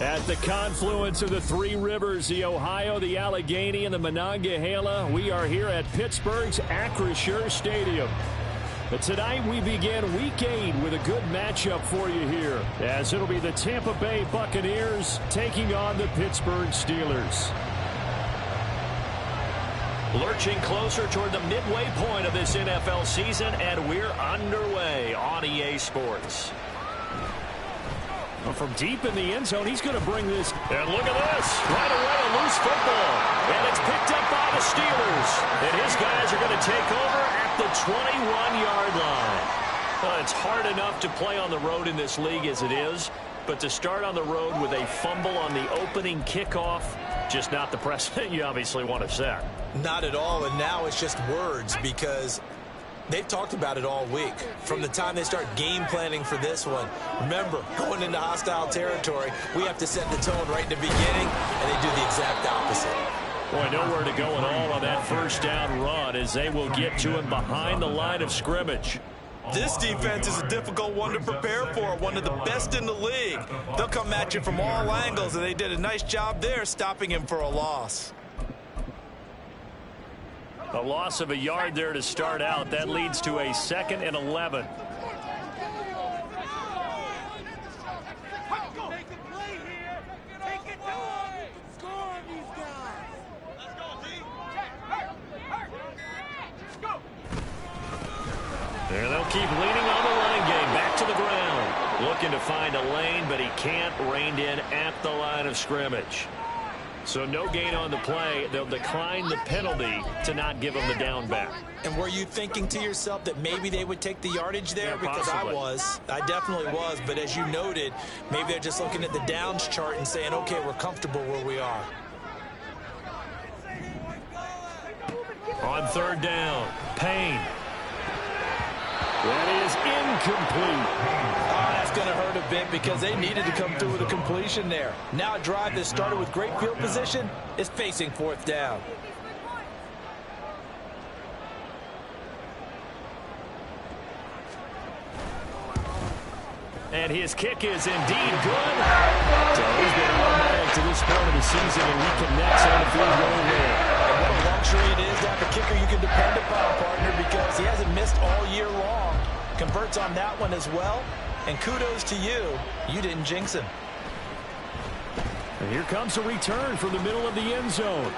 At the confluence of the three rivers, the Ohio, the Allegheny, and the Monongahela, we are here at Pittsburgh's Acrisure Stadium. But tonight we begin Week 8 with a good matchup for you here, as it'll be the Tampa Bay Buccaneers taking on the Pittsburgh Steelers. Lurching closer toward the midway point of this NFL season, and we're underway on EA Sports. Well, from deep in the end zone, he's going to bring this. And look at this. Right away, a loose football. And it's picked up by the Steelers. And his guys are going to take over at the 21-yard line. Well, it's hard enough to play on the road in this league as it is. But to start on the road with a fumble on the opening kickoff, just not the precedent you obviously want to set. Not at all, and now it's just words because they've talked about it all week. From the time they start game planning for this one. Remember, going into hostile territory, we have to set the tone right in the beginning, and they do the exact opposite. Boy, nowhere to go at all on that first down run as they will get to him behind the line of scrimmage. This defense is a difficult one to prepare for, one of the best in the league. They'll come at you from all angles, and they did a nice job there stopping him for a loss. A loss of a yard there to start out. That leads to a 2nd and 11. There they'll keep leaning on the running game. Back to the ground. Looking to find a lane, but he can't. Reined in at the line of scrimmage. So no gain on the play. They'll decline the penalty to not give him the down back. And were you thinking to yourself that maybe they would take the yardage there? Yeah, because possibly. I definitely was. But as you noted, maybe they're just looking at the downs chart and saying, okay, we're comfortable where we are. On 3rd down, Payne. That is incomplete. That's going to hurt a bit because they needed to come through with a completion there. Now a drive that started with great field position is facing 4th down. And his kick is indeed good. So he's been automatic to this point of the season, and he connects on the field goal there. And what a luxury it is to have a kicker you can depend upon, partner, because he hasn't missed all year long. Converts on that one as well. And kudos to you. You didn't jinx him. And here comes a return from the middle of the end zone.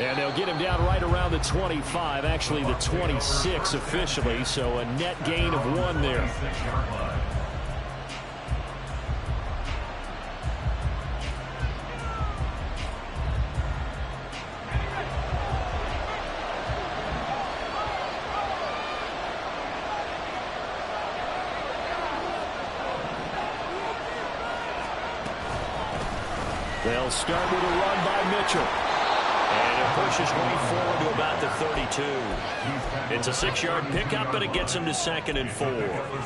And they'll get him down right around the 25, actually the 26 officially, so a net gain of 1 there. They'll start with a run by Mitchell. And it pushes way forward to about the 32. It's a 6-yard pickup, and it gets him to 2nd and 4.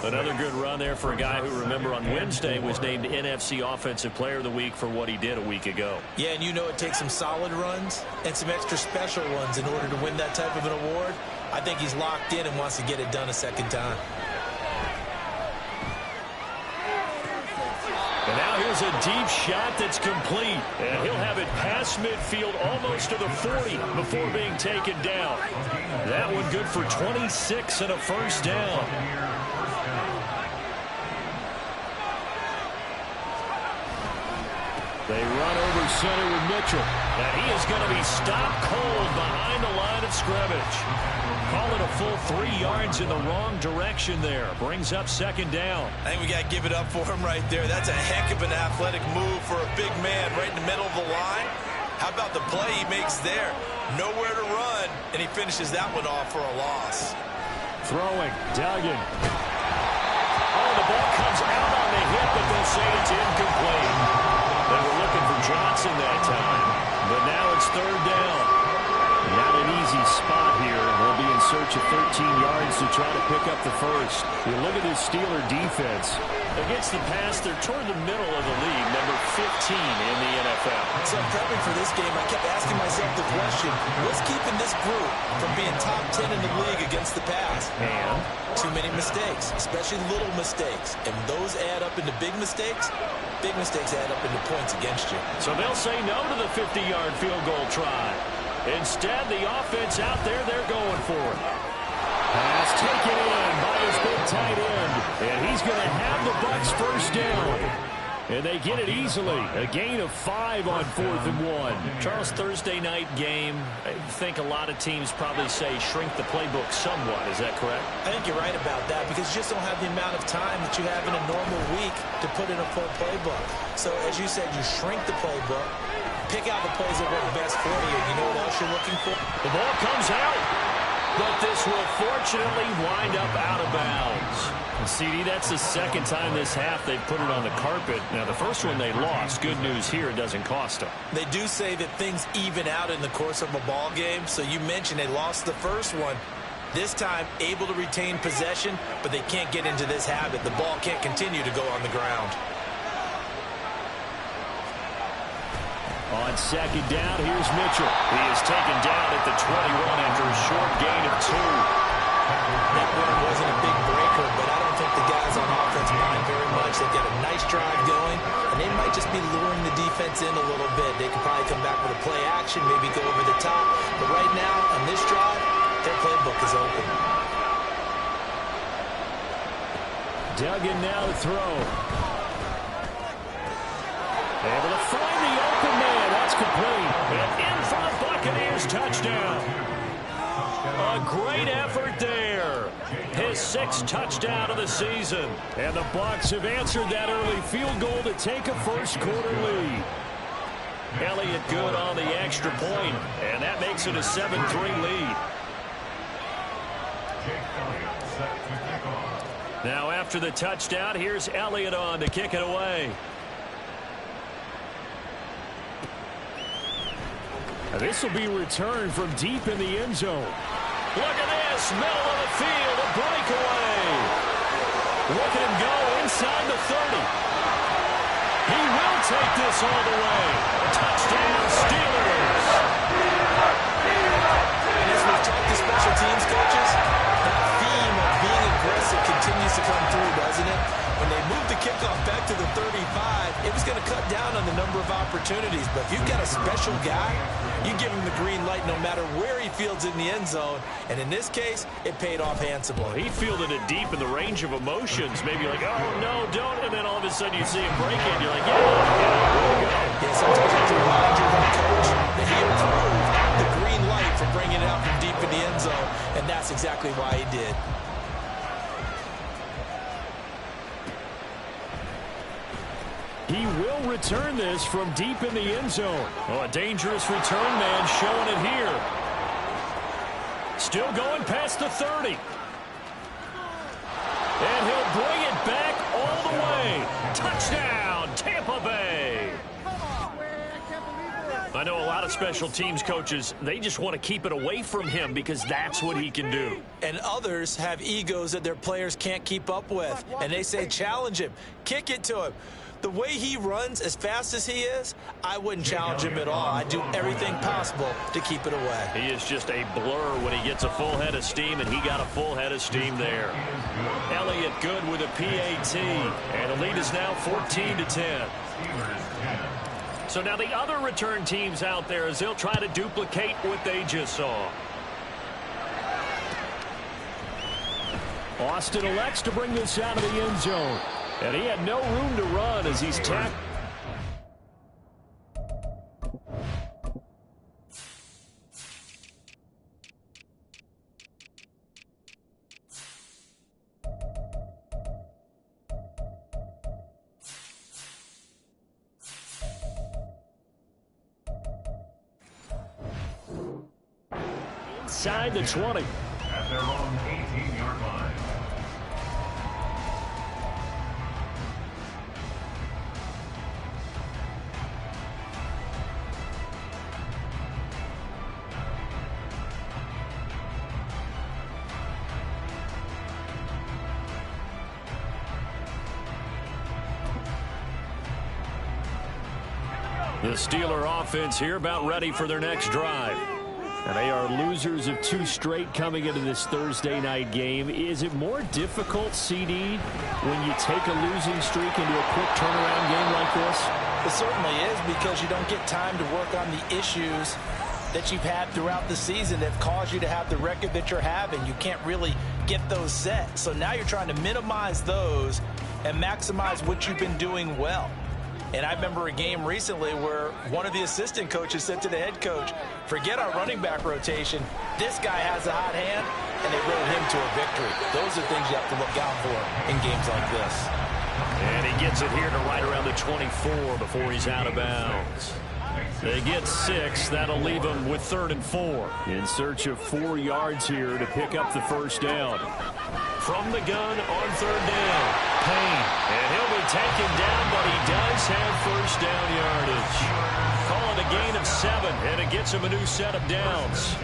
Another good run there for a guy who, remember, on Wednesday was named NFC Offensive Player of the Week for what he did a week ago. Yeah, and you know it takes some solid runs and some extra special ones in order to win that type of an award. I think he's locked in and wants to get it done a second time. And now here's a deep shot that's complete. And he'll have it past midfield almost to the 40 before being taken down. That one good for 26 and a first down. They run over center with Mitchell. And he is going to be stopped cold behind the line of scrimmage. Call it a full 3 yards in the wrong direction there. Brings up 2nd down. I think we got to give it up for him right there. That's a heck of an athletic move for a big man right in the middle of the line. How about the play he makes there? Nowhere to run, and he finishes that one off for a loss. Throwing, Duggan. Oh, the ball comes out on the hit, but they'll say it's incomplete. They were looking for Johnson that time, but now it's 3rd down. Not an easy spot here. We'll be in search search of 13 yards to try to pick up the first. You look at this Steeler defense. Against the pass, they're toward the middle of the league, number 15 in the NFL. So prepping for this game, I kept asking myself the question, what's keeping this group from being top 10 in the league against the pass? And too many mistakes, especially little mistakes. And those add up into big mistakes. Big mistakes add up into points against you. So they'll say no to the 50-yard field goal try. Instead, the offense out there, they're going for it. Pass taken in by his big tight end. And he's going to have the Bucs first down. And they get it easily. A gain of 5 on 4th and 1. Charles, Thursday night game, I think a lot of teams probably say shrink the playbook somewhat. Is that correct? I think you're right about that because you just don't have the amount of time that you have in a normal week to put in a full playbook. So, as you said, you shrink the playbook, pick out the plays that work best for you. You know what else you're looking for? The ball comes out, but this will fortunately wind up out of bounds. CD, that's the second time this half they've put it on the carpet. Now, the first one they lost. Good news here, it doesn't cost them. They do say that things even out in the course of a ball game. So you mentioned they lost the first one. This time, able to retain possession, but they can't get into this habit. The ball can't continue to go on the ground. On second down, here's Mitchell. He is taken down at the 21 after a short gain of 2. That one wasn't a big breaker, but I don't think the guys on offense mind very much. They've got a nice drive going, and they might just be luring the defense in a little bit. They could probably come back with a play action, maybe go over the top. But right now, on this drive, their playbook is open. Duggan now to throw. Able to find the open man. That's complete. And in for the Buccaneers touchdown. A great effort there. His 6th touchdown of the season. And the Bucs have answered that early field goal to take a first-quarter lead. Elliott good on the extra point, and that makes it a 7-3 lead. Now after the touchdown, here's Elliott on to kick it away. This will be returned from deep in the end zone. Look at this, middle of the field, a breakaway. Look at him go inside the 30. He will take this all the way. Touchdown, Steelers. And as we've talked to special teams coaches, that theme of being aggressive continues to come through, doesn't it? When they moved the kickoff back to the 35, it was going to cut down on the number of opportunities. But if you've got a special guy, you give him the green light no matter where he fields in the end zone. And in this case, it paid off handsomely. He fielded it deep in the range of emotions. Maybe like, oh, no, don't. And then all of a sudden you see him break it. And you're like, yeah, way to go. Yeah, sometimes you have to remind your head coach that he approved the green light for bringing it out from deep in the end zone. And that's exactly why he did. He will return this from deep in the end zone. Oh, a dangerous return man showing it here. Still going past the 30. And he'll bring it back all the way. Touchdown, Tampa Bay. I know a lot of special teams coaches, they just want to keep it away from him because that's what he can do. And others have egos that their players can't keep up with. And they say, challenge him, kick it to him. The way he runs, as fast as he is, I wouldn't challenge him at all. I'd do everything possible to keep it away. He is just a blur when he gets a full head of steam, and he got a full head of steam there. Elliott good with a PAT, and the lead is now 14-10. So now the other return teams out there as they'll try to duplicate what they just saw. Austin elects to bring this out of the end zone. And he had no room to run as he's tackled. Inside the 20. At their own 18-yard line. The Steeler offense here about ready for their next drive. And they are losers of 2 straight coming into this Thursday night game. Is it more difficult, CD, when you take a losing streak into a quick turnaround game like this? It certainly is, because you don't get time to work on the issues that you've had throughout the season that caused you to have the record that you're having. You can't really get those set. So now you're trying to minimize those and maximize what you've been doing well. And I remember a game recently where one of the assistant coaches said to the head coach, forget our running back rotation. This guy has a hot hand, and they rode him to a victory. Those are things you have to look out for in games like this. And he gets it here to right around the 24 before he's out of bounds. They get 6. That'll leave them with 3rd and 4. In search of 4 yards here to pick up the first down. From the gun on 3rd down, Payne. And he'll be taken down, but he does have first down yardage. Call it a gain of 7, and it gets him a new set of downs.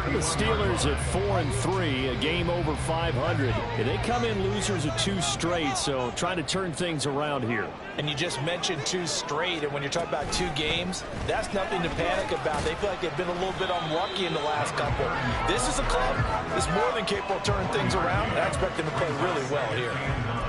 The Steelers at 4-3, a game over 500. And they come in losers of 2 straight, so trying to turn things around here. And you just mentioned 2 straight, and when you're talking about 2 games, that's nothing to panic about. They feel like they've been a little bit unlucky in the last couple. This is a club that's more than capable of turning things around, and I expect them to play really well here.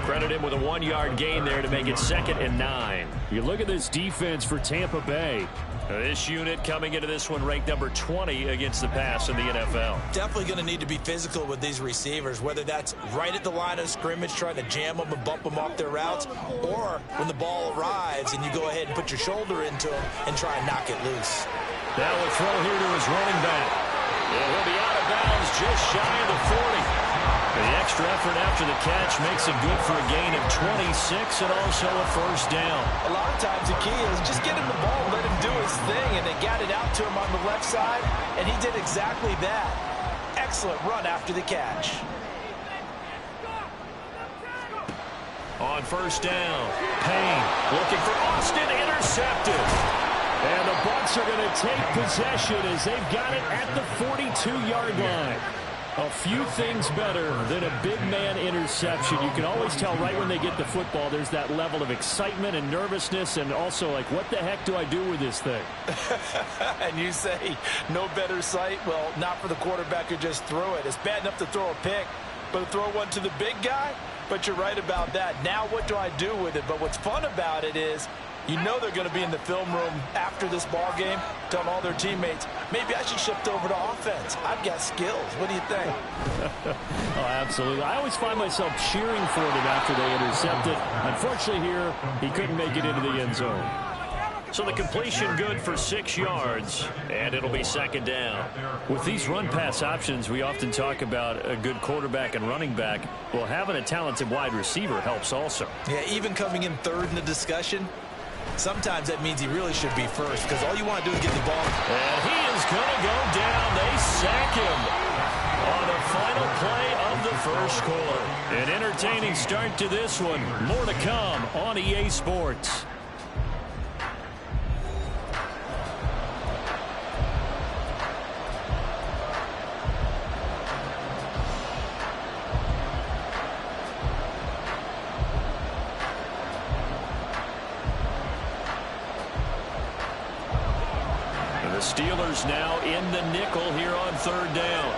Credit him with a 1-yard gain there to make it 2nd and 9. You look at this defense for Tampa Bay. This unit coming into this one ranked number 20 against the pass in the NFL. Definitely going to need to be physical with these receivers, whether that's right at the line of scrimmage trying to jam them and bump them off their routes, or when the ball arrives and you go ahead and put your shoulder into them and try and knock it loose. That will throw here to his running back. And he'll be out of bounds just shy of the 40. The extra effort after the catch makes it good for a gain of 26 and also a first down. A lot of times the key is just get him the ball, let him do his thing, and they got it out to him on the left side, and he did exactly that. Excellent run after the catch. On first down, Payne looking for Austin, intercepted. And the Bucs are going to take possession as they've got it at the 42-yard line. A few things better than a big man interception. You can always tell right when they get the football, there's that level of excitement and nervousness, and also like, what the heck do I do with this thing? And you say, no better sight? Well, not for the quarterback who just threw it. It's bad enough to throw a pick, but to throw one to the big guy? But you're right about that. Now what do I do with it? But what's fun about it is, you know they're going to be in the film room after this ball game, telling all their teammates, maybe I should shift over to offense. I've got skills. What do you think? Oh, absolutely. I always find myself cheering for them after they intercept it. Unfortunately here, he couldn't make it into the end zone. So the completion good for 6 yards, and it'll be 2nd down. With these run-pass options, we often talk about a good quarterback and running back. Well, having a talented wide receiver helps also. Yeah, even coming in 3rd in the discussion, sometimes that means he really should be first, because all you want to do is get the ball. And he is going to go down. They sack him on the final play of the first quarter. An entertaining start to this one. More to come on EA Sports. Steelers now in the nickel here on 3rd down.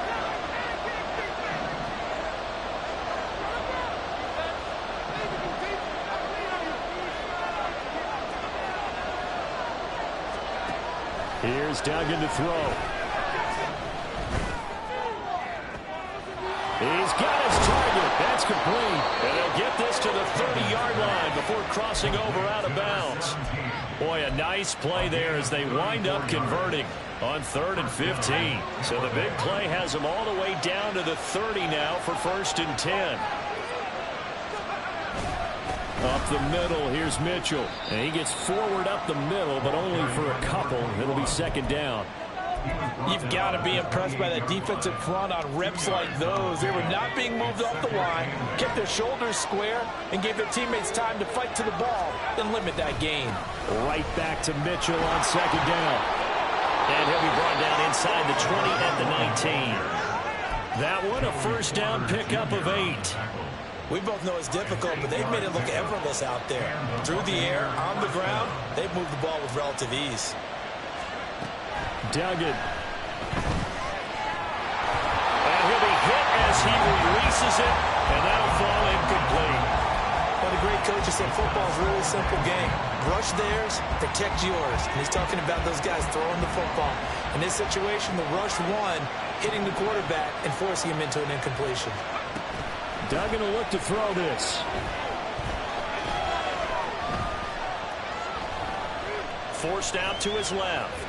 Here's Duggan to throw. He's got his target. That's complete. And they'll get this to the 30-yard line before crossing over out of bounds. Boy, a nice play there as they wind up converting on 3rd and 15. So the big play has them all the way down to the 30 now for 1st and 10. Up the middle, here's Mitchell. And he gets forward up the middle, but only for a couple. It'll be 2nd down. You've got to be impressed by that defensive front on reps like those. They were not being moved off the line, kept their shoulders square, and gave their teammates time to fight to the ball and limit that gain. Right back to Mitchell on 2nd down. And he'll be brought down inside the 20 at the 19. That one a first down pickup of 8. We both know it's difficult, but they've made it look effortless out there. Through the air, on the ground, they've moved the ball with relative ease. Duggan. And he'll be hit as he releases it, and that'll fall incomplete. But a great coach has said football is a really simple game. Rush theirs, protect yours. And he's talking about those guys throwing the football. In this situation, the rush one, hitting the quarterback and forcing him into an incompletion. Duggan will look to throw this. Forced out to his left.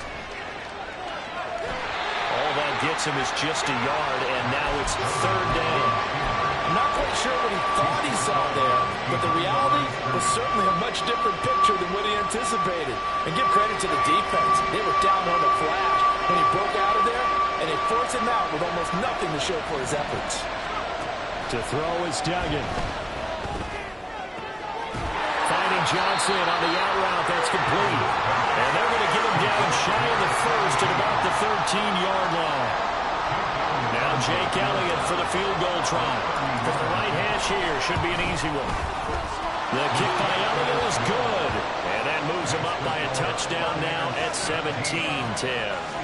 All that gets him is just a yard, and now it's third down. I'm not quite sure what he thought he saw there, but the reality was certainly a much different picture than what he anticipated. And give credit to the defense. They were down on the flash when he broke out of there, and they forced him out with almost nothing to show for his efforts. To throw is Duggan. Finding Johnson on the out route. That's complete. And they're going to get him down shy of the first at about the 13-yard line. Now Jake Elliott for the field goal try. From the right hash here. Should be an easy one. The kick by Elliott is good. And that moves him up by a touchdown now at 17-10.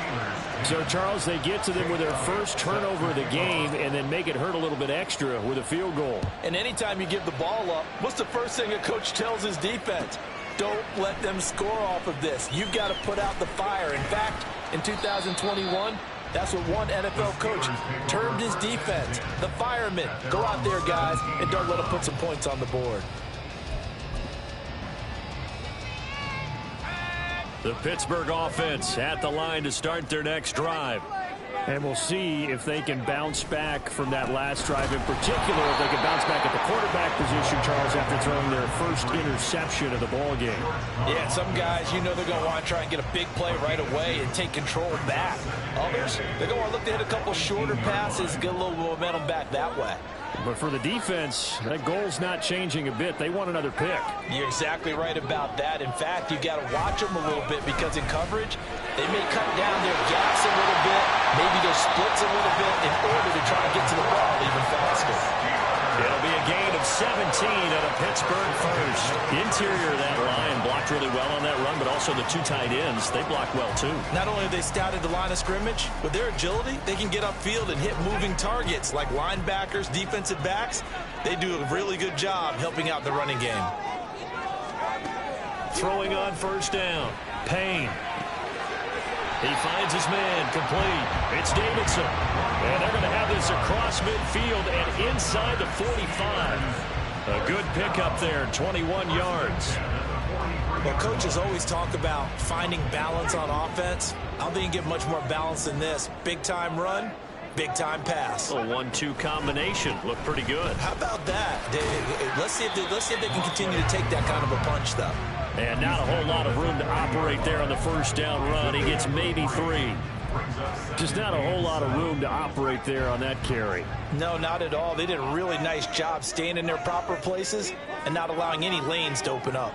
So, Charles, they get to them with their first turnover of the game and then make it hurt a little bit extra with a field goal. And anytime you give the ball up, what's the first thing a coach tells his defense? Don't let them score off of this. You've got to put out the fire. In fact, in 2021, that's what one NFL coach termed his defense. The firemen. Go out there, guys, and don't let them put some points on the board. The Pittsburgh offense at the line to start their next drive. And we'll see if they can bounce back from that last drive. In particular, if they can bounce back at the quarterback position, Charles, after throwing their first interception of the ball game. Yeah, some guys, you know they're going to want to try and get a big play right away and take control back. Others, they're going to want to look to hit a couple shorter passes, get a little momentum back that way. But for the defense, that goal's not changing a bit. They want another pick. You're exactly right about that. In fact, you've got to watch them a little bit because in coverage, they may cut down their gaps a little bit, maybe their splits a little bit in order to try to get to the ball even faster. It'll be a gain of 17 at a Pittsburgh first. Interior of that line blocked really well on that run, but also the two tight ends, they blocked well too. Not only have they scouted the line of scrimmage, with their agility, they can get upfield and hit moving targets like linebackers, defensive backs. They do a really good job helping out the running game. Throwing on first down. Payne. He finds his man, complete. It's Davidson. And they're going to have this across midfield and inside the 45. A good pickup there, 21 yards. Well, coaches always talk about finding balance on offense. I don't think you get much more balance than this. Big-time run, big-time pass. A 1-2 combination. Looked pretty good. How about that? Let's see if they can continue to take that kind of a punch, though. And not a whole lot of room to operate there on the first down run. He gets maybe 3. Just not a whole lot of room to operate there on that carry. No, not at all. They did a really nice job staying in their proper places and not allowing any lanes to open up.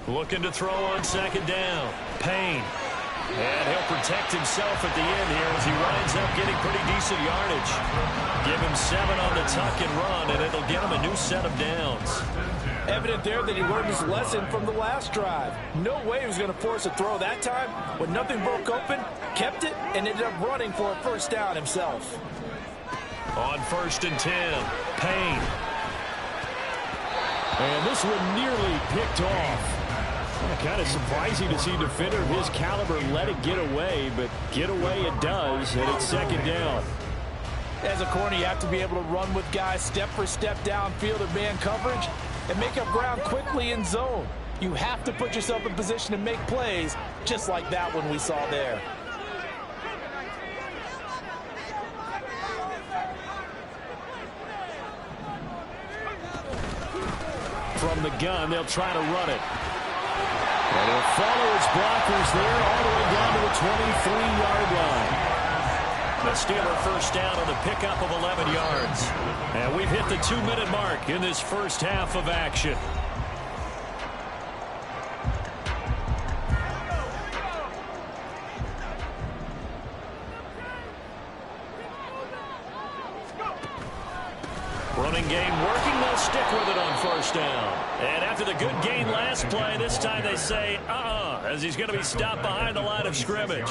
Looking to throw on second down. Payne. And he'll protect himself at the end here as he winds up getting pretty decent yardage. Give him 7 on the tuck and run, and it'll get him a new set of downs. Evident there that he learned his lesson from the last drive. No way he was going to force a throw that time. When nothing broke open, kept it, and ended up running for a first down himself. On 1st and 10, Payne. And this one nearly picked off. Kind of surprising to see a defender of his caliber let it get away, but get away it does, and it's second down. As a corner, you have to be able to run with guys step for step downfield in man coverage and make up ground quickly in zone. You have to put yourself in position to make plays, just like that one we saw there. From the gun, they'll try to run it. And he'll follow his blockers there all the way down to the 23-yard line. The Steeler first down on the pickup of 11 yards. And we've hit the 2-minute mark in this first half of action. running game working. They'll stick with it on first down. And after the good gain last play, this time they say, as he's going to be stopped behind the line of scrimmage.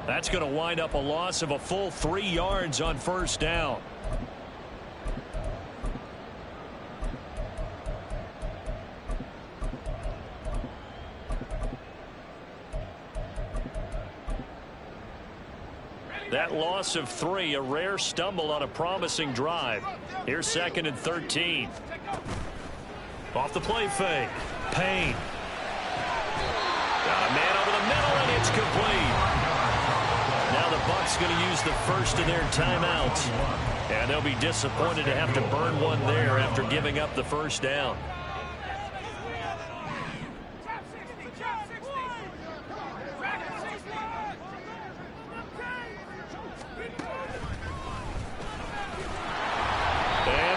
That's going to wind up a loss of a full 3 yards on first down. That loss of 3, a rare stumble on a promising drive. Here's 2nd and 13. Off the play fake. Payne. Got a man over the middle, and it's complete. Now the Bucs going to use the first of their timeouts. And they'll be disappointed to have to burn one there after giving up the first down.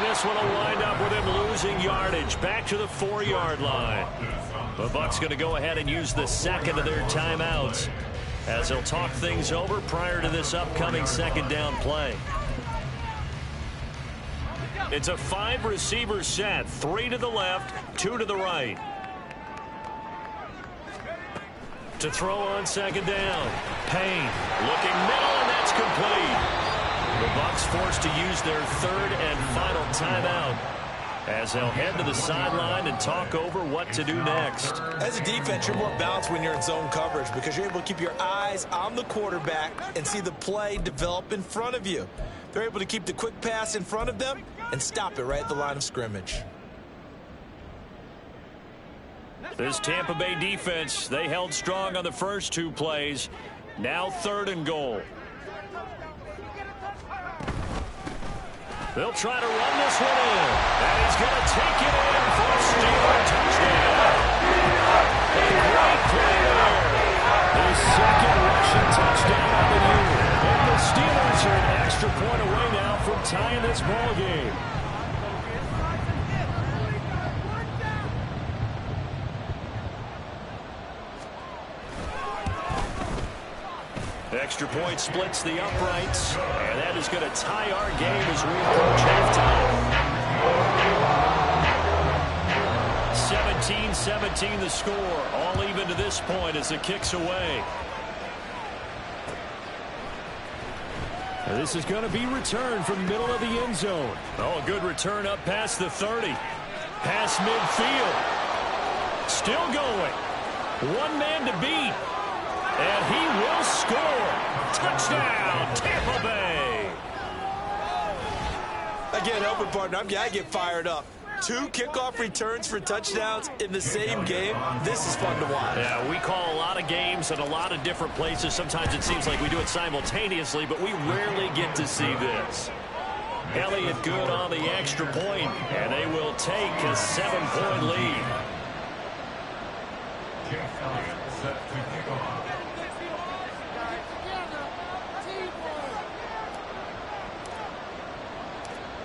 This one will wind up with him losing yardage back to the 4-yard line. The Bucs going to go ahead and use the second of their timeouts as they'll talk things over prior to this upcoming second down play. It's a 5-receiver set, 3 to the left, 2 to the right. To throw on second down. Payne looking middle, and that's complete. The Bucs forced to use their 3rd and final timeout as they'll head to the sideline and talk over what to do next. As a defense, you're more balanced when you're in zone coverage because you're able to keep your eyes on the quarterback and see the play develop in front of you. They're able to keep the quick pass in front of them and stop it right at the line of scrimmage. This Tampa Bay defense, they held strong on the first 2 plays. Now 3rd and goal. They'll try to run this one in. And he's going to take it in for a Steeler touchdown. A great play there. His 2nd rushing touchdown of the year. And the Steelers are an extra point away now from tying this ball game. Extra point splits the uprights, and that is going to tie our game as we approach halftime. 17-17 the score, all even to this point as the kick's away. And this is going to be returned from the middle of the end zone. Oh, a good return up past the 30. Past midfield. Still going. One man to beat. And he will score. Touchdown, Tampa Bay. Again, open partner, I get fired up. 2 kickoff returns for touchdowns in the same game. This is fun to watch. Yeah, we call a lot of games at a lot of different places. Sometimes it seems like we do it simultaneously, but we rarely get to see this. Elliott good on the extra point, and they will take a 7-point lead. Jeff Elliott set to kick off.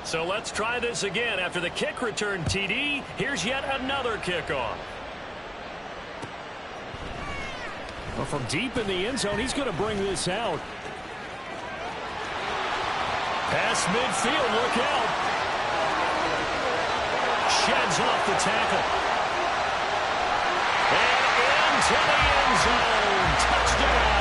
So let's try this again. After the kick return TD, here's yet another kickoff. Well, from deep in the end zone, he's going to bring this out. Pass midfield, look out. Sheds off the tackle. And into the end zone. Touchdown.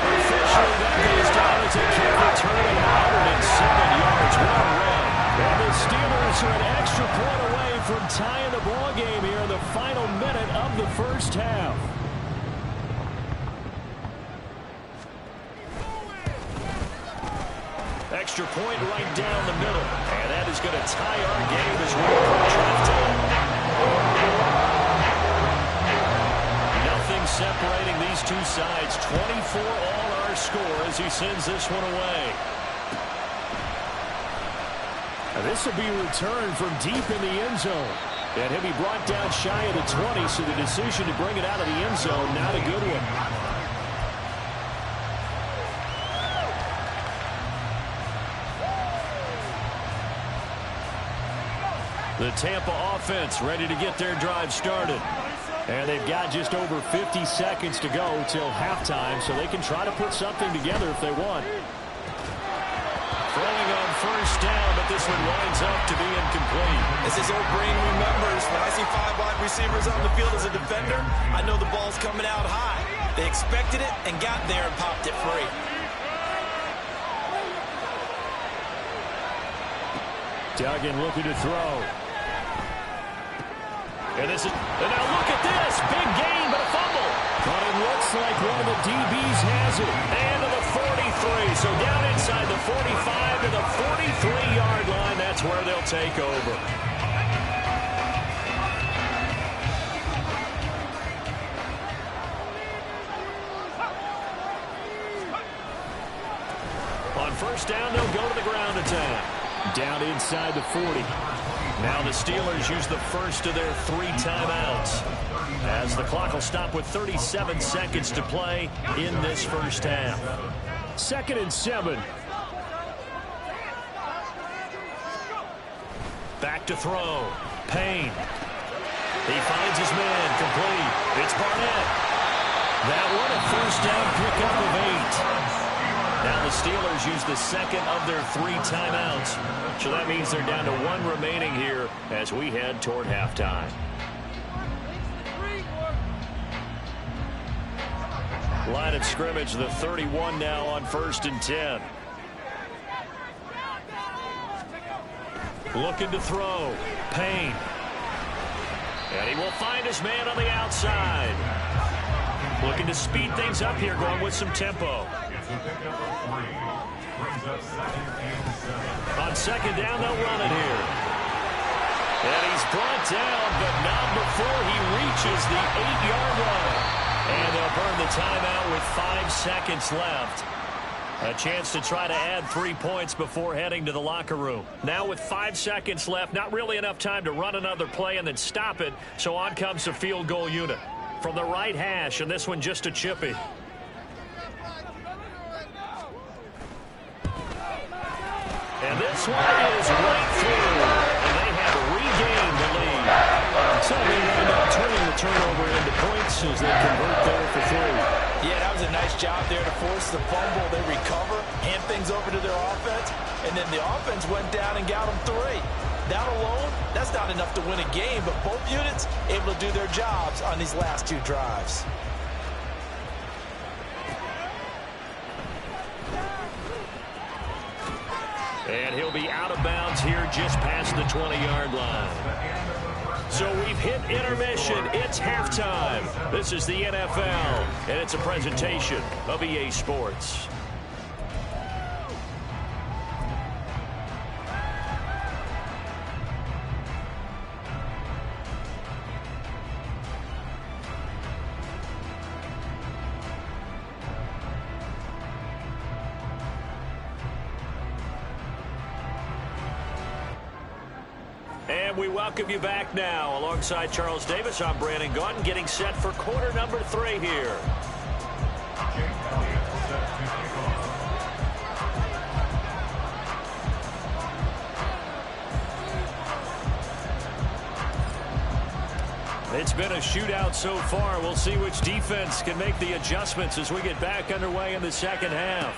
Officially, that goes down as a kick return of 107 yards. Well run. And the Steelers are an extra point away from tying the ball game here in the final minute of the first half. Extra point right down the middle. And that is going to tie our game as we approach halftime. Nothing separating these two sides. 24 all our score as he sends this one away. And this will be returned from deep in the end zone. And he'll be brought down shy of the 20, so the decision to bring it out of the end zone, not a good one. The Tampa offense ready to get their drive started. And they've got just over 50 seconds to go till halftime, so they can try to put something together if they want. Throwing on first down, but this one winds up to be incomplete. As his old brain remembers, when I see 5 wide receivers on the field as a defender, I know the ball's coming out high. They expected it and got there and popped it free. Duggan looking to throw. And now look at this. Big gain, but a fumble. But it looks like one of the DBs has it. And to the 43. So down inside the 45 to the 43-yard line. That's where they'll take over. On first down, they'll go to the ground attack. Down inside the 40. Now the Steelers use the first of their 3 timeouts, as the clock will stop with 37 seconds to play in this first half. 2nd and 7. Back to throw. Payne. He finds his man. Complete. It's Barnett. That one a first down pickup of 8. Now the Steelers use the second of their 3 timeouts. So that means they're down to 1 remaining here as we head toward halftime. Line of scrimmage, the 31 now on 1st and 10. Looking to throw. Payne. And he will find his man on the outside. Looking to speed things up here, going with some tempo. On 2nd down, they'll run it here. And he's brought down, but not before he reaches the 8-yard line. And they'll burn the timeout with 5 seconds left. A chance to try to add 3 points before heading to the locker room. Now with 5 seconds left, not really enough time to run another play and then stop it. So on comes the field goal unit. From the right hash, and this one just a chippy. And this one is right through. And they have regained the lead. So they end up turning the turnover into points as they convert there for 3. Yeah, that was a nice job there to force the fumble. They recover, hand things over to their offense, and then the offense went down and got them 3. That alone, that's not enough to win a game, but both units able to do their jobs on these last 2 drives. And he'll be out of bounds here just past the 20-yard line. So we've hit intermission. It's halftime. This is the NFL, and it's a presentation of EA Sports. And we welcome you back now. Alongside Charles Davis, I'm Brandon Gaudin, getting set for quarter number 3 here. It's been a shootout so far. We'll see which defense can make the adjustments as we get back underway in the second half.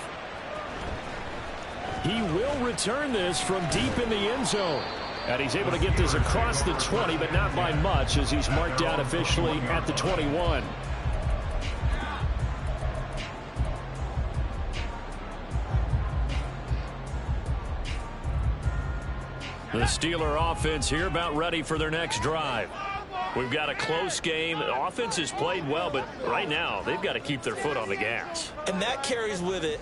He will return this from deep in the end zone. And he's able to get this across the 20, but not by much, as he's marked down officially at the 21. The Steeler offense here about ready for their next drive. We've got a close game. The offense has played well, but right now they've got to keep their foot on the gas. And that carries with it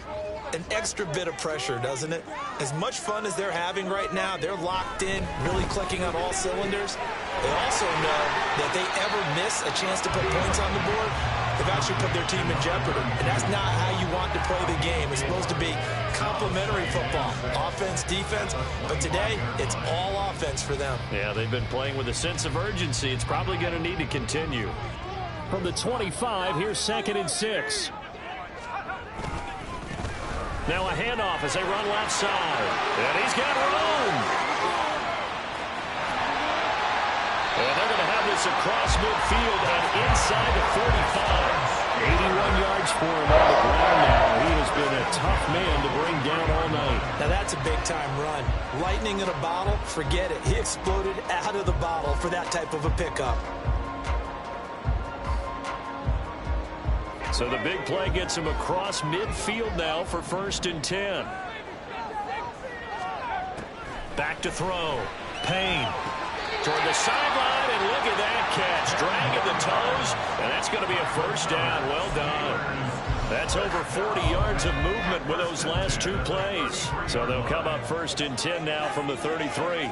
an extra bit of pressure, doesn't it? As much fun as they're having right now, they're locked in, really clicking on all cylinders. They also know that they ever miss a chance to put points on the board, they've actually put their team in jeopardy. And that's not how you want to play the game. It's supposed to be complementary football, offense, defense. But today, it's all offense for them. Yeah, they've been playing with a sense of urgency. It's probably going to need to continue. From the 25, here's 2nd and 6. Now a handoff as they run left side. And he's got room. And they're going to have this across midfield and inside the 45. 81 yards for him on the ground now. He has been a A tough man to bring down all night. Now that's a big-time run. Lightning in a bottle, forget it. He exploded out of the bottle for that type of a pickup. So the big play gets him across midfield now for 1st and 10. Back to throw. Payne. Toward the sideline, and look at that catch. Dragging the toes, and that's going to be a 1st down. Well done. That's over 40 yards of movement with those last 2 plays. So they'll come up 1st and 10 now from the 33.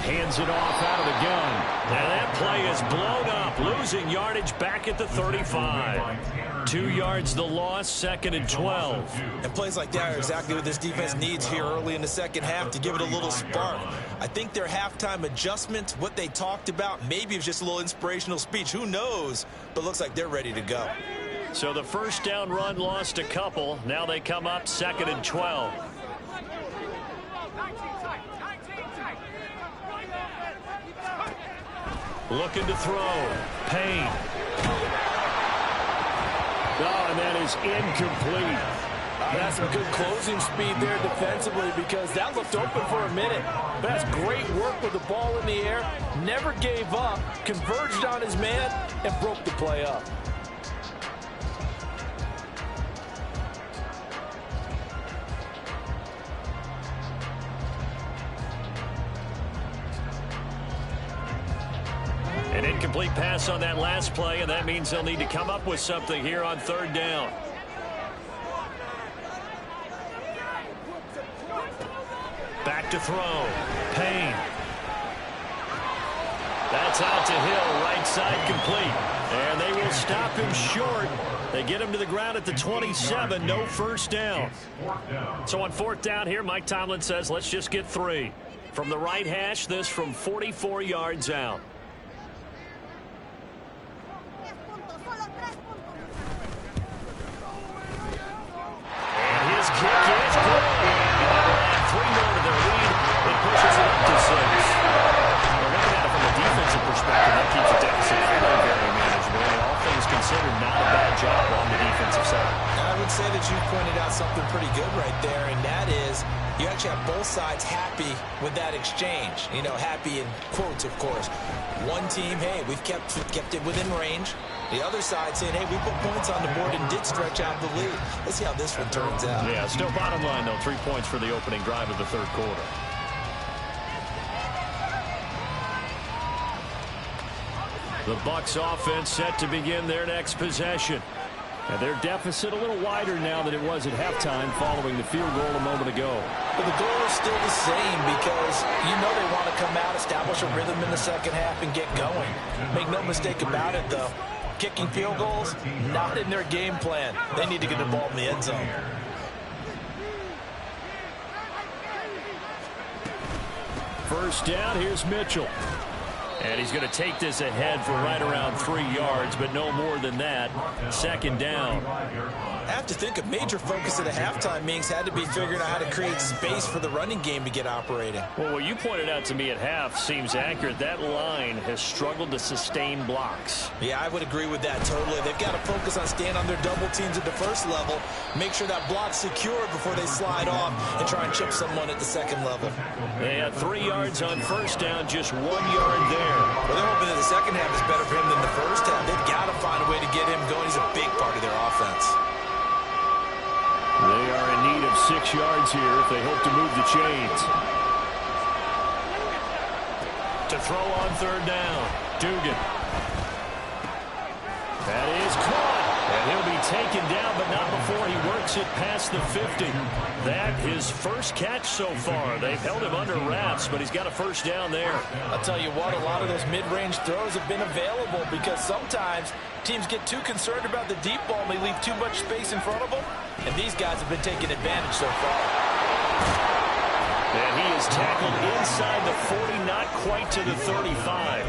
Hands it off out of the gun. And that play is blown up, losing yardage back at the 35. 2 yards the loss, 2nd and 12. And plays like that are exactly what this defense needs here early in the second half to give it a little spark. I think their halftime adjustments, what they talked about, maybe it was just a little inspirational speech. Who knows? But looks like they're ready to go. So the 1st down run lost a couple. Now they come up 2nd and 12. Looking to throw. Payne. Oh, and that is incomplete. That's some good closing speed there defensively, because that looked open for a minute. But that's great work with the ball in the air. Never gave up. Converged on his man and broke the play up. An incomplete pass on that last play, and that means they'll need to come up with something here on 3rd down. Back to throw. Payne. That's out to Hill, right side complete. And they will stop him short. They get him to the ground at the 27, no 1st down. So on 4th down here, Mike Tomlin says, let's just get 3. From the right hash, this from 44 yards out. His kick is good. And 3 more to their lead. It pushes it up to 6. Well, looking at it from a defensive perspective, that keeps the deficit very, very manageable. And all things considered, not a bad job on the defensive side. I would say that you pointed out something pretty good right there, and that is you actually have both sides happy with that exchange. You know, happy in quotes, of course. One team, hey, we've kept it within range. The other side saying, hey, we put points on the board and did stretch out the lead. Let's see how this one turns out. Yeah, still bottom line, though, 3 points for the opening drive of the 3rd quarter. The Bucs offense set to begin their next possession. And their deficit a little wider now than it was at halftime following the field goal a moment ago. But the goal is still the same, because you know they want to come out, establish a rhythm in the second half, and get going. Make no mistake about it, though. Kicking field goals, not in their game plan. They need to get the ball in the end zone. First down, here's Mitchell. And he's going to take this ahead for right around 3 yards, but no more than that. 2nd down. I have to think a major focus at a halftime meetings had to be figuring out how to create space for the running game to get operating. Well, what you pointed out to me at half seems accurate. That line has struggled to sustain blocks. Yeah, I would agree with that totally. They've got to focus on staying on their double teams at the first level, make sure that block's secure before they slide off and try and chip someone at the second level. They had 3 yards on first down, just 1 yard there. Well, they're hoping that the second half is better for him than the first half. They've got to find a way to get him going. He's a big part of their offense. They are in need of 6 yards here if they hope to move the chains. To throw on 3rd down, Dugan. That is caught. And he'll be taken down, but not before he works it past the 50. That his first catch so far. They've held him under wraps, but he's got a first down there. I'll tell you what, a lot of those mid-range throws have been available, because sometimes teams get too concerned about the deep ball and they leave too much space in front of them. And these guys have been taking advantage so far. And he is tackled inside the 40, not quite to the 35.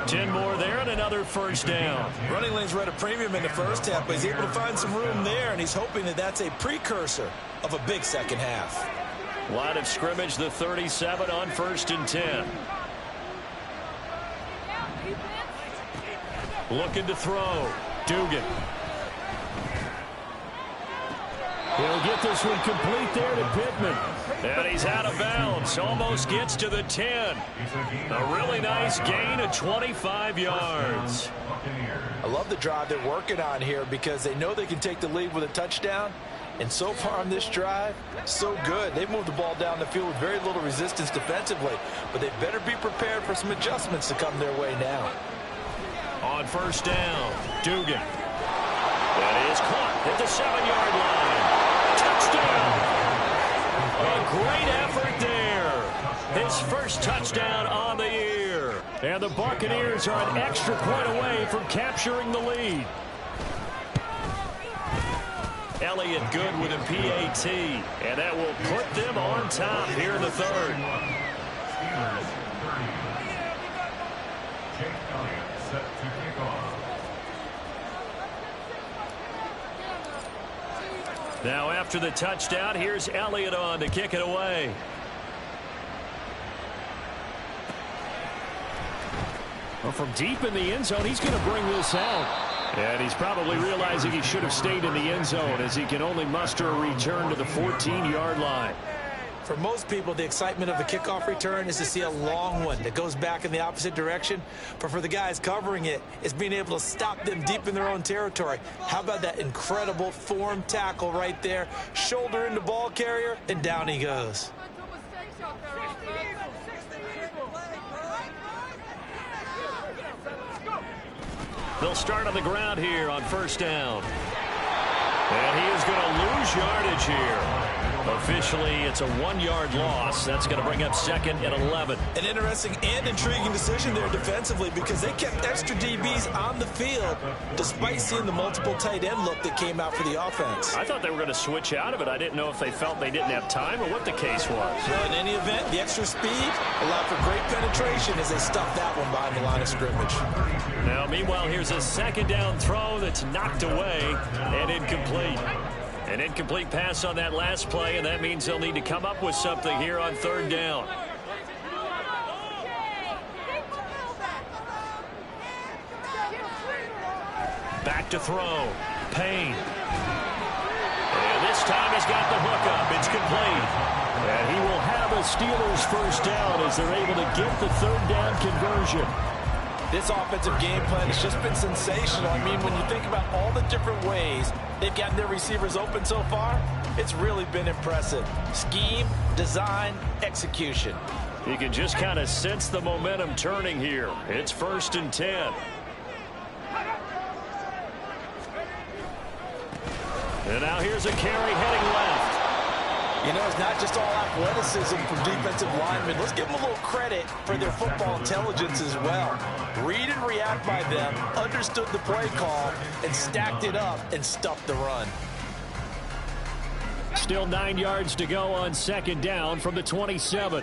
10 more there and another first down. Running lanes were at a premium in the first half, but he's able to find some room there, and he's hoping that that's a precursor of a big second half. Line of scrimmage, the 37 on 1st and 10. Looking to throw. Dugan. He'll get this one complete there to Pittman. And he's out of bounds. Almost gets to the 10. A really nice gain of 25 yards. I love the drive they're working on here because they know they can take the lead with a touchdown. And so far on this drive, so good. They've moved the ball down the field with very little resistance defensively. But they better be prepared for some adjustments to come their way now. On first down, Dugan. That is caught at the 7-yard line. Touchdown! A great effort there. His first touchdown on the year. And the Buccaneers are an extra point away from capturing the lead. Elliott good with a PAT. And that will put them on top here in the third. Steelers 30. Jake Elliott set to kick off. Now after the touchdown, here's Elliott on to kick it away. Well, from deep in the end zone, he's going to bring this out. And he's probably realizing he should have stayed in the end zone as he can only muster a return to the 14-yard line. For most people, the excitement of a kickoff return is to see a long one that goes back in the opposite direction. But for the guys covering it, it's being able to stop them deep in their own territory. How about that incredible form tackle right there? Shoulder into ball carrier, and down he goes. They'll start on the ground here on first down. And he is going to lose yardage here. Officially, it's a 1-yard loss. That's going to bring up second and 11. An interesting and intriguing decision there defensively because they kept extra DBs on the field despite seeing the multiple tight end look that came out for the offense. I thought they were going to switch out of it. I didn't know if they felt they didn't have time or what the case was. Well, in any event, the extra speed allowed for great penetration as they stuffed that one behind the line of scrimmage. Now, meanwhile, here's a second down throw that's knocked away and incomplete. An incomplete pass on that last play, and that means they'll need to come up with something here on third down. Back to throw. Payne. And this time he's got the hook up. It's complete. And he will have a Steelers first down as they're able to get the third down conversion. This offensive game plan has just been sensational. I mean, when you think about all the different ways they've gotten their receivers open so far, it's really been impressive. Scheme, design, execution. You can just kind of sense the momentum turning here. It's first and 10. And now here's a carry heading left. You know, it's not just all athleticism from defensive linemen. Let's give them a little credit for their football intelligence as well. Read and react by them, understood the play call, and stacked it up and stuffed the run. Still 9 yards to go on second down from the 27.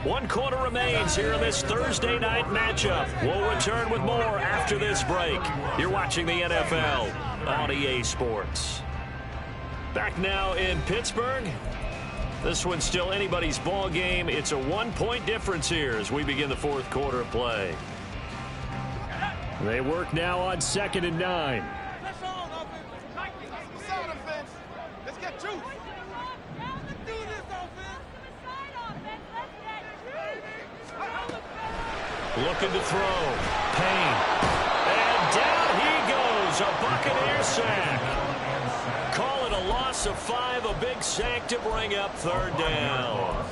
One quarter remains here in this Thursday night matchup. We'll return with more after this break. You're watching the NFL on EA Sports. Back now in Pittsburgh. This one's still anybody's ball game. It's a 1-point difference here as we begin the fourth quarter of play. They work now on second and 9. Let's get juice. Looking to throw. Payne. And down he goes. A Buccaneer sack. Call it a loss of 5. A big sack to bring up third down.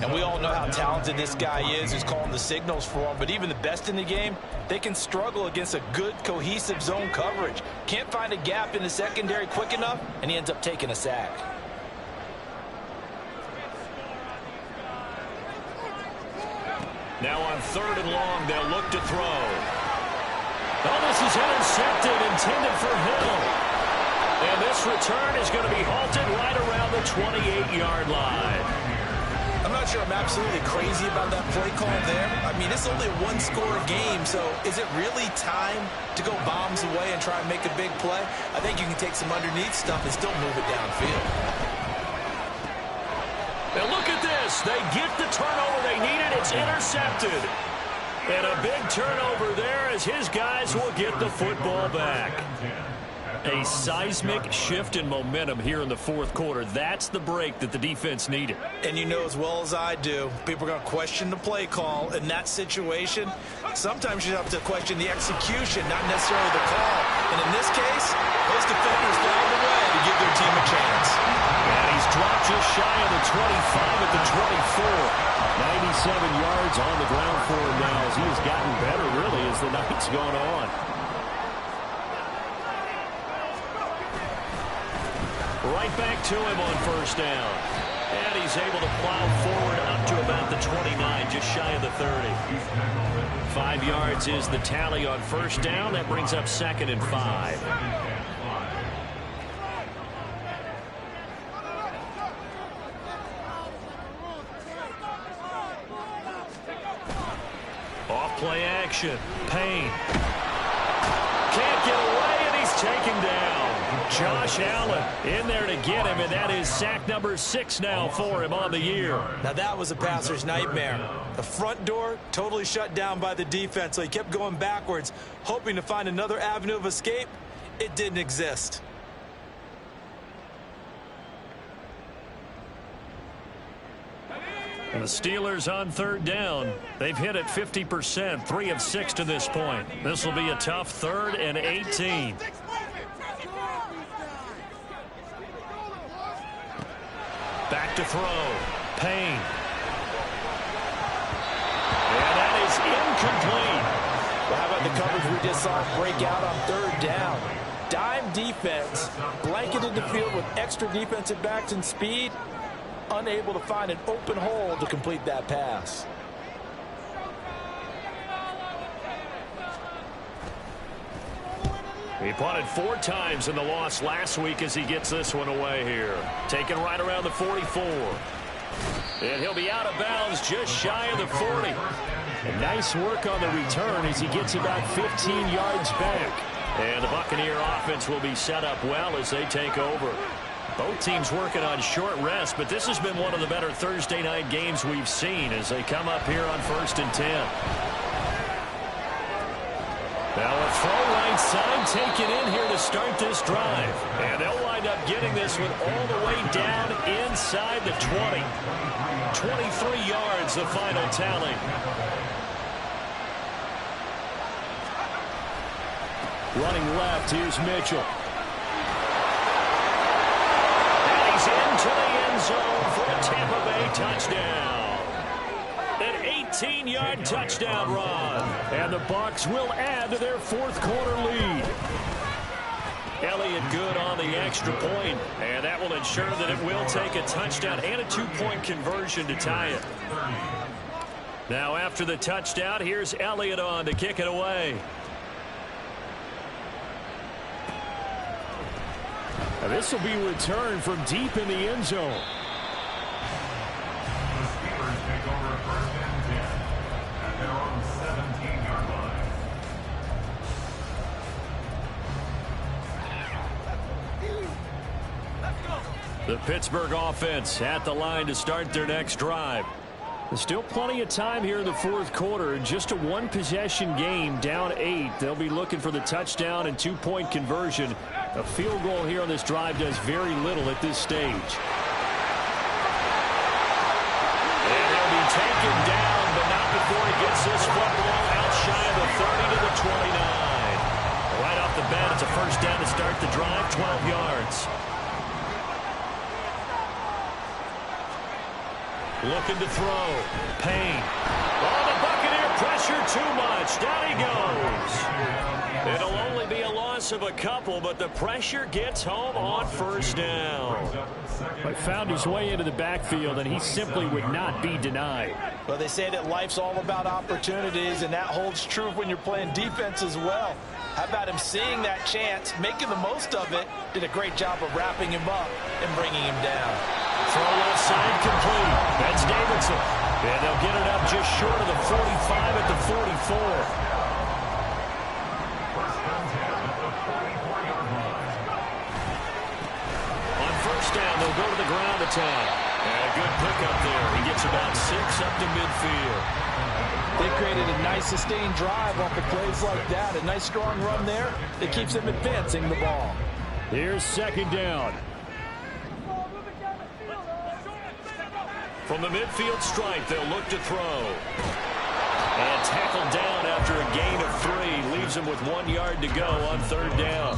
And we all know how talented this guy is who's calling the signals for him. But even the best in the game, they can struggle against a good, cohesive zone coverage. Can't find a gap in the secondary quick enough, and he ends up taking a sack. Now on third and long, they'll look to throw. Oh, this is intercepted, intended for Hill. And this return is going to be halted right around the 28-yard line. I'm not sure I'm absolutely crazy about that play call there. I mean, it's only a one-score game, so is it really time to go bombs away and try and make a big play? I think you can take some underneath stuff and still move it downfield. And look at this. They get the turnover they needed. It's intercepted. And a big turnover there as his guys will get the football back. A seismic shift in momentum here in the fourth quarter. That's the break that the defense needed. And you know as well as I do, people are going to question the play call in that situation. Sometimes you have to question the execution, not necessarily the call. And in this case, those defenders found a way to give their team a chance. And he's dropped just shy of the 25 at the 24. 97 yards on the ground for him now as he has gotten better, really, as the night's gone on. Right back to him on first down. And he's able to plow forward up to about the 29, just shy of the 30. 5 yards is the tally on first down. That brings up 2nd and 5. Off play action. Payne. Can't get away, and he's taken down. Josh Allen in there to get him, and that is sack number 6 now for him on the year. Now that was a passer's nightmare. The front door totally shut down by the defense, so he kept going backwards, hoping to find another avenue of escape. It didn't exist. And the Steelers on third down. They've hit it 50%, 3 of 6 to this point. This will be a tough 3rd and 18. Back to throw. Payne. And that is incomplete. Well, how about the coverage we just saw break out on third down? Dime defense, blanketed the field with extra defensive backs and speed, unable to find an open hole to complete that pass. He punted 4 times in the loss last week as he gets this one away here. Taken right around the 44. And he'll be out of bounds just shy of the 40. And nice work on the return as he gets about 15 yards back. And the Buccaneer offense will be set up well as they take over. Both teams working on short rest, but this has been one of the better Thursday night games we've seen as they come up here on 1st and 10. Now a throw right side taken in here to start this drive. And they'll wind up getting this one all the way down inside the 20. 23 yards, the final tally. Running left, here's Mitchell. And he's into the end zone for a Tampa Bay touchdown. An 18-yard touchdown run. And the Bucs will add to their fourth quarter lead. Elliott good on the extra point, and that will ensure that it will take a touchdown and a 2-point conversion to tie it. Now after the touchdown, here's Elliott on to kick it away. Now this will be returned from deep in the end zone. The Pittsburgh offense at the line to start their next drive. There's still plenty of time here in the fourth quarter. Just a one-possession game, down 8. They'll be looking for the touchdown and 2-point conversion. A field goal here on this drive does very little at this stage. And he'll be taken down, but not before he gets this football out shy of the 30 to the 29. Right off the bat, it's a first down to start the drive, 12 yards. Looking to throw. Payne. Oh, the Buccaneer pressure too much. Down he goes. It'll only be a loss of a couple, but the pressure gets home on first down. But found his way into the backfield, and he simply would not be denied. Well, they say that life's all about opportunities, and that holds true when you're playing defense as well. How about him seeing that chance, making the most of it, did a great job of wrapping him up and bringing him down. Throw left side complete. That's Davidson. And they'll get it up just short of the 45 at the 44. On first down, they'll go to the ground attack. And good pickup there. He gets about 6 up to midfield. They created a nice sustained drive off of plays like that. A nice strong run there that keeps them advancing the ball. Here's second down. From the midfield stripe, they'll look to throw. And tackled down after a gain of 3. Leaves him with 1 yard to go on third down.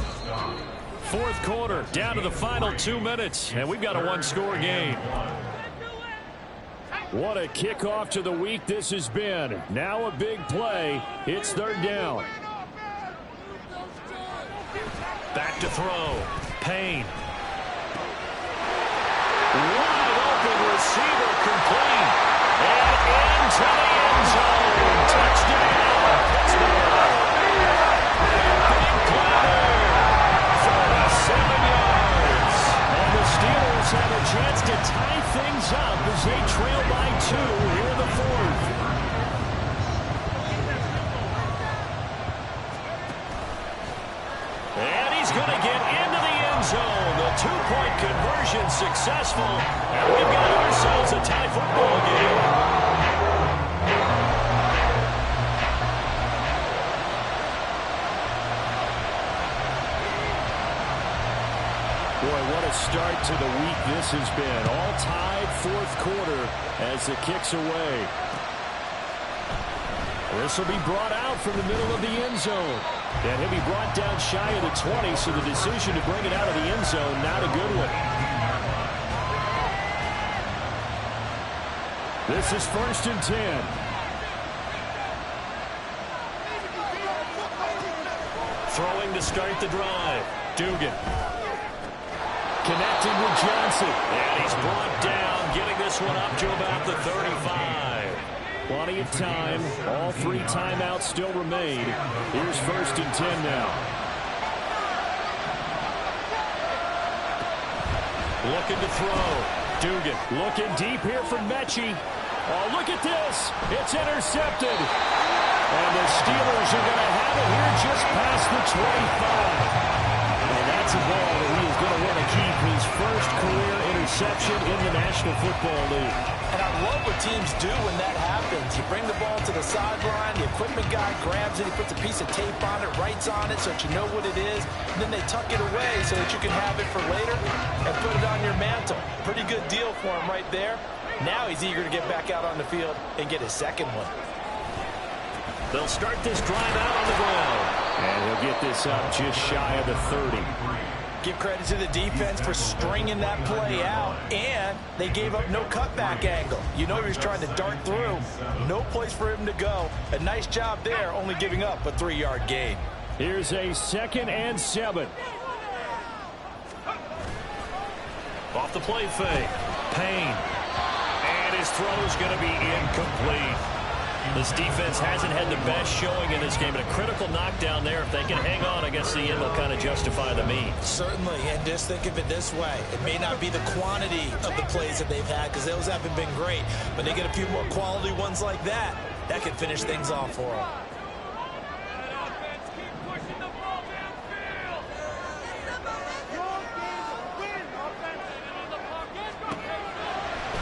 Fourth quarter, down to the final 2 minutes. And we've got a one-score game. What a kickoff to the week this has been. Now a big play. It's third down. Back to throw. Payne. Wide open receiver complete. And into the end zone. Touchdown, Pittsburgh. Big play. 47 yards. And the Steelers have a chance to tie things up as they trail by 2 here in the fourth. And he's going to get into the end zone. The 2-point conversion successful. And we've got ourselves a tie football game. Boy, what a start to the week this has been. All tied fourth quarter as it kicks away. This will be brought out from the middle of the end zone. And he'll be brought down shy of the 20, so the decision to bring it out of the end zone, not a good one. This is 1st and 10. Throwing to start the drive. Dugan. Connecting with Johnson. And he's brought down, getting this one up to about the 35. Plenty of time. All 3 timeouts still remain. Here's 1st and 10 now. Looking to throw. Dugan looking deep here for Mechie. Oh, look at this. It's intercepted. And the Steelers are going to have it here just past the 25. And that's a ball that he is going to want to keep, his first career interception in the National Football League. And I love what teams do when that happens. You bring the ball to the sideline, the equipment guy grabs it, he puts a piece of tape on it, writes on it so that you know what it is, and then they tuck it away so that you can have it for later and put it on your mantle. Pretty good deal for him right there. Now he's eager to get back out on the field and get his second one. They'll start this drive out on the ground. And he'll get this up just shy of the 30. Give credit to the defense for stringing that play out, and they gave up no cutback angle. You know he was trying to dart through. No place for him to go. A nice job there, only giving up a 3-yard gain. Here's a 2nd and 7. Off the play fake. Payne. And his throw's going to be incomplete. This defense hasn't had the best showing in this game, but a critical knockdown there. If they can hang on, I guess the end will kind of justify the means. Certainly, and just think of it this way. It may not be the quantity of the plays that they've had, because those haven't been great, but they get a few more quality ones like that. That could finish things off for them.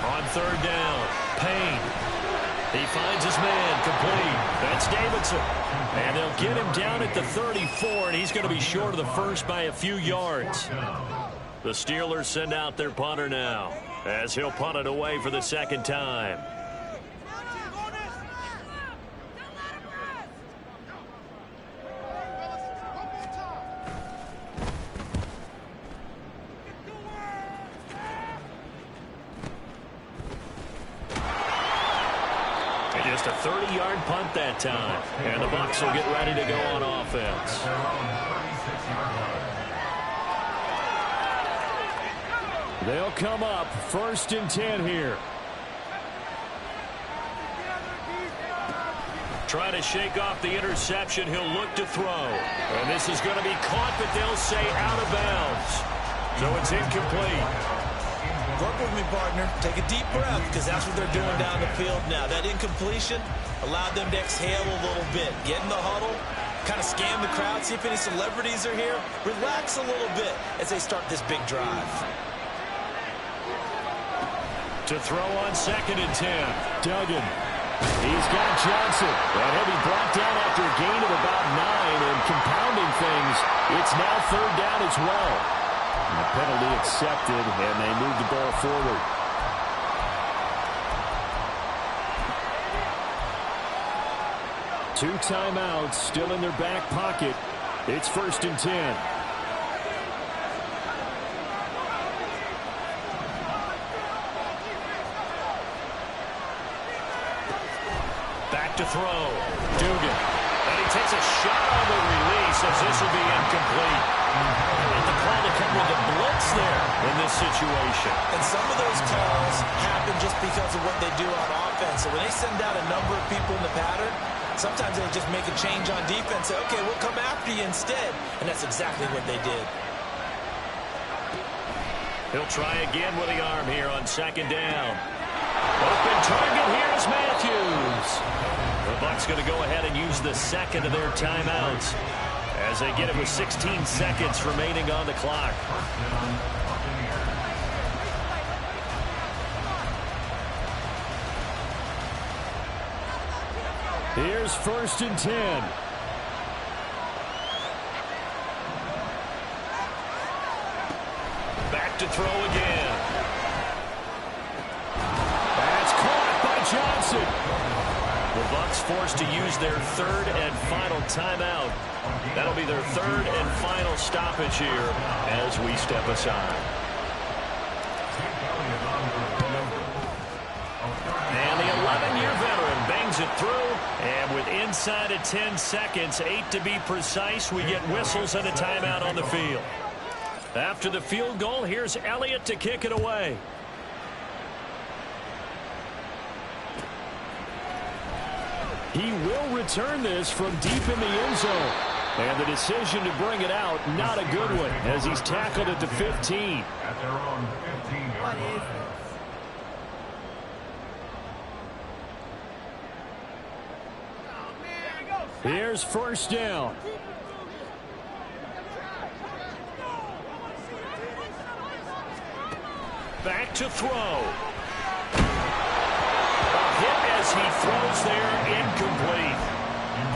On third down, Payne. He finds his man, complete. That's Davidson. And they'll get him down at the 34, and he's going to be short of the first by a few yards. The Steelers send out their punter now, as he'll punt it away for the second time. Just a 30-yard punt that time. And the Bucs will get ready to go on offense. They'll come up 1st and 10 here. Trying to shake off the interception. He'll look to throw. And this is going to be caught, but they'll say out of bounds. So it's incomplete. Work with me, partner. Take a deep breath, because that's what they're doing down the field now. That incompletion allowed them to exhale a little bit. Get in the huddle, kind of scan the crowd, see if any celebrities are here. Relax a little bit as they start this big drive. To throw on 2nd and 10. Duggan. He's got Johnson. And he'll be brought down after a gain of about 9. And compounding things, it's now 3rd down as well. And the penalty accepted, and they move the ball forward. Two timeouts still in their back pocket. It's 1st and 10. Back to throw. Dugan. And he takes a shot on the release as this will be incomplete. And the call to come with a blitz there in this situation. And some of those calls happen just because of what they do on offense. So when they send out a number of people in the pattern, sometimes they just make a change on defense. Say, okay, we'll come after you instead. And that's exactly what they did. He'll try again with the arm here on 2nd down. Open target, here's Matthews. The Bucs going to go ahead and use the 2nd of their timeouts as they get it with 16 seconds remaining on the clock. Here's 1st and 10. Back to throw again. That's caught by Johnson. The Bucs forced to use their 3rd and final timeout. That'll be their 3rd and final stoppage here as we step aside. And the 11-year veteran bangs it through. And with inside of 10 seconds, 8 to be precise, we get whistles and a timeout on the field. After the field goal, here's Elliott to kick it away. He will return this from deep in the end zone. And the decision to bring it out, not a good one, as he's tackled at the 15. At their own 15-yard line. Here's 1st down. Back to throw. A hit as he throws there, incomplete.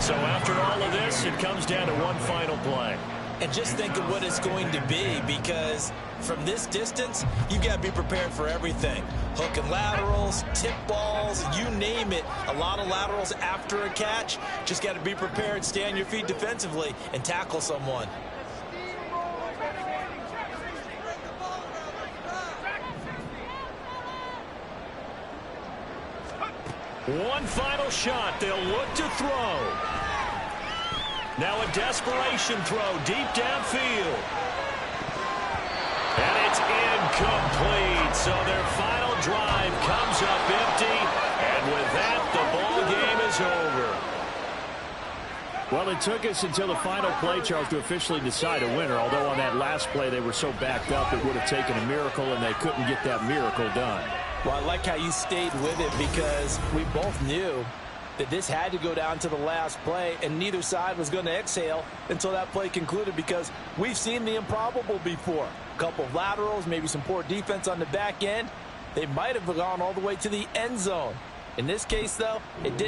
So after all of this, it comes down to one final play. And just think of what it's going to be, because from this distance, you got to be prepared for everything. Hook and laterals, tip balls, you name it. A lot of laterals after a catch. Just got to be prepared, stay on your feet defensively, and tackle someone. One final shot. They'll look to throw. Now a desperation throw deep downfield. And it's incomplete. So their final drive comes up empty. And with that, the ball game is over. Well, it took us until the final play, Charles, to officially decide a winner. Although on that last play they were so backed up it would have taken a miracle, and they couldn't get that miracle done. Well, I like how you stayed with it, because we both knew that this had to go down to the last play, and neither side was going to exhale until that play concluded, because we've seen the improbable before. A couple of laterals, maybe some poor defense on the back end. They might have gone all the way to the end zone. In this case, though, it didn't.